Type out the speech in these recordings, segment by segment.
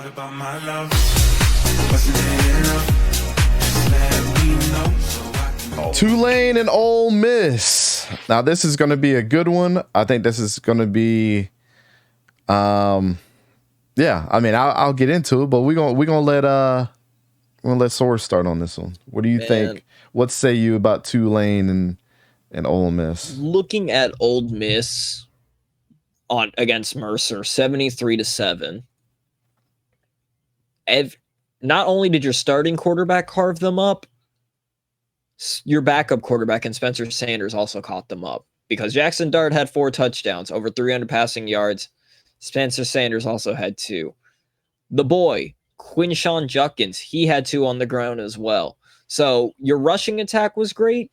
What about my love? Wasn't it enough? Just let me know so I can. Tulane and Ole Miss. Now this is going to be a good one. I think this is going to be, yeah. I mean, I'll get into it, but we're gonna let Source start on this one. What do you think? What say you about Tulane and Ole Miss? Looking at Ole Miss against Mercer, 73-7. Not only did your starting quarterback carve them up, your backup quarterback and Spencer Sanders also caught them up because Jackson Dart had 4 touchdowns, over 300 passing yards. Spencer Sanders also had 2. The boy, Quinshon Judkins, he had 2 on the ground as well. So your rushing attack was great.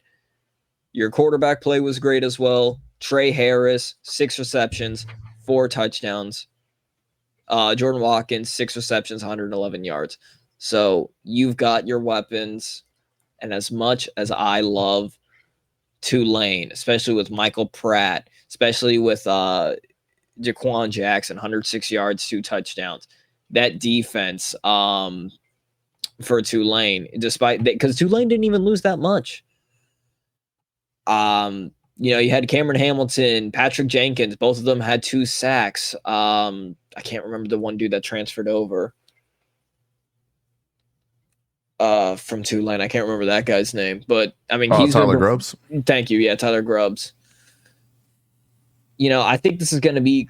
Your quarterback play was great as well. Trey Harris, 6 receptions, 4 touchdowns. Jordan Watkins, 6 receptions, 111 yards. So you've got your weapons. And as much as I love Tulane, especially with Michael Pratt, especially with Jaquan Jackson, 106 yards, 2 touchdowns, that defense for Tulane, because Tulane didn't even lose that much. You had Cameron Hamilton, Patrick Jenkins, both of them had 2 sacks. I can't remember the one dude that transferred over from Tulane. I can't remember that guy's name, but I mean, he's Tyler Grubbs. Thank you. Yeah, Tyler Grubbs. I think this is going to be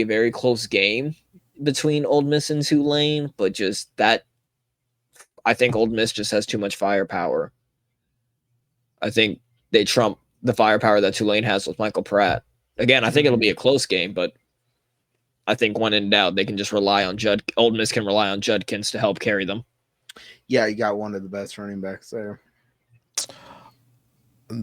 a very close game between Ole Miss and Tulane, but I think Ole Miss just has too much firepower. I think they trump the firepower that Tulane has with Michael Pratt. Again, I think it'll be a close game, but I think when in doubt, they can just rely on Ole Miss can rely on Judkins to help carry them. Yeah, you got one of the best running backs there.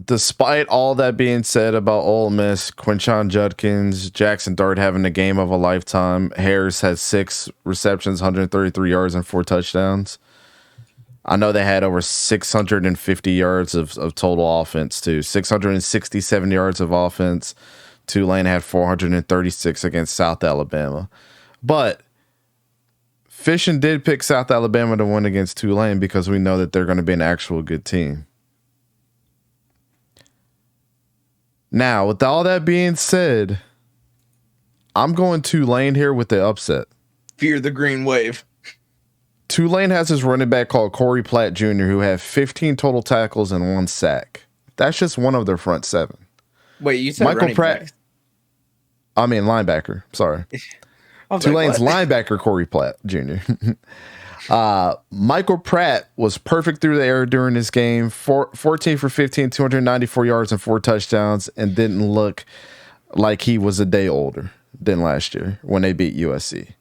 Despite all that being said about Ole Miss, Quinshon Judkins, Jackson Dart having a game of a lifetime, Harris had 6 receptions, 133 yards, and 4 touchdowns. I know they had over 650 yards of total offense, too. 667 yards of offense. Tulane had 436 against South Alabama. But Fishin did pick South Alabama to win against Tulane because we know that they're going to be an actual good team. Now, with all that being said, I'm going Tulane here with the upset. Fear the green wave. Tulane has his running back called Corey Platt Jr., who had 15 total tackles and 1 sack. That's just one of their front 7. Wait, you said Michael Pratt? backs. I mean linebacker. Sorry. Tulane's linebacker Corey Platt Jr. Michael Pratt was perfect through the air during this game. 14 for 15, 294 yards and 4 touchdowns, and didn't look like he was a day older than last year when they beat USC.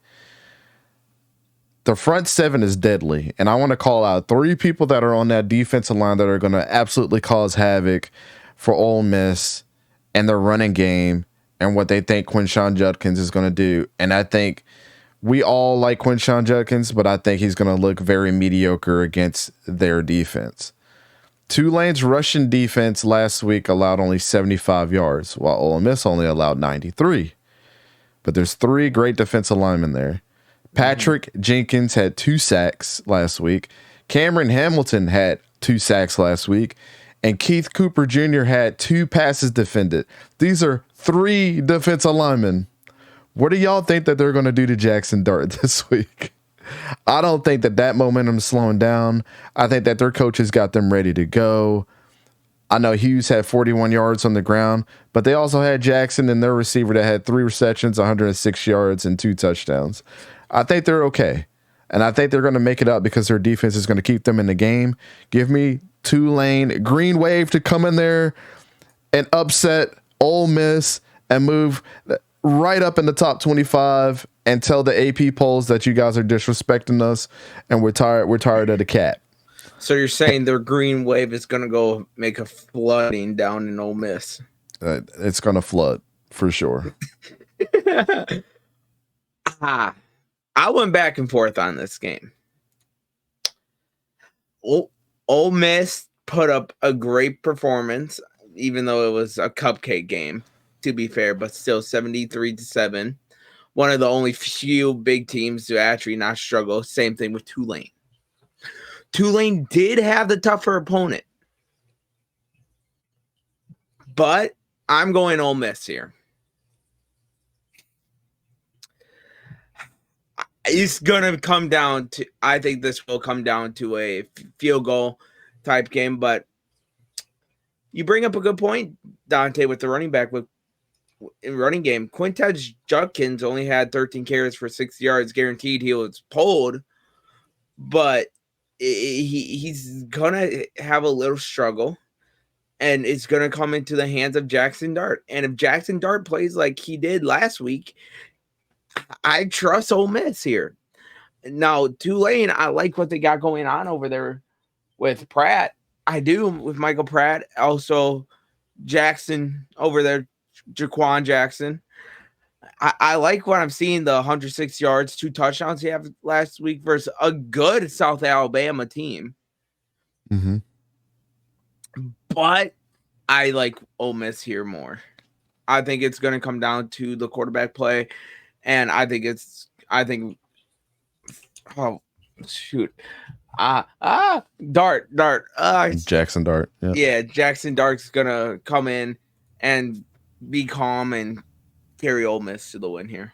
The front 7 is deadly, and I want to call out 3 people that are on that defensive line that are going to absolutely cause havoc for Ole Miss and their running game and what they think Quinshon Judkins is going to do. And I think we all like Quinshon Judkins, but I think he's going to look very mediocre against their defense. Tulane's rushing defense last week allowed only 75 yards, while Ole Miss only allowed 93. But there's 3 great defensive linemen there. Patrick Jenkins had 2 sacks last week. Cameron Hamilton had 2 sacks last week. And Keith Cooper Jr. had 2 passes defended. These are 3 defensive linemen. What do y'all think that they're going to do to Jackson Dart this week? I don't think that momentum is slowing down. I think that their coaches got them ready to go. I know Hughes had 41 yards on the ground, but they also had Jackson and their receiver that had 3 receptions, 106 yards, and 2 touchdowns. I think they're okay. And I think they're going to make it up because their defense is going to keep them in the game. Give me Tulane, Green Wave to come in there and upset Ole Miss and move right up in the top 25 and tell the AP polls that you guys are disrespecting us and we're tired of the cat. So you're saying their green wave is going to go make a flooding down in Ole Miss? It's going to flood for sure. I went back and forth on this game. Ole Miss put up a great performance, even though it was a cupcake game, to be fair, but still 73-7. one of the only few big teams to actually not struggle. Same thing with Tulane. Tulane did have the tougher opponent, but I'm going Ole Miss here. It's gonna come down to. I think this will come down to a field goal type game. But you bring up a good point, Dante, with the running back with in running game. Quintez Judkins only had 13 carries for 6 yards, guaranteed he was pulled, but he's gonna have a little struggle, and it's gonna come into the hands of Jackson Dart. And if Jackson Dart plays like he did last week, I trust Ole Miss here. Now, Tulane, I like what they got going on over there with Pratt. I do with Michael Pratt. Also, Jackson over there, Jaquan Jackson. I like what I'm seeing, the 106 yards, 2 touchdowns he had last week versus a good South Alabama team. Mm-hmm. But I like Ole Miss here more. I think it's going to come down to the quarterback play. And I think oh shoot. Dart. Jackson Dart. Yeah, Jackson Dart's gonna come in and be calm and carry Ole Miss to the win here.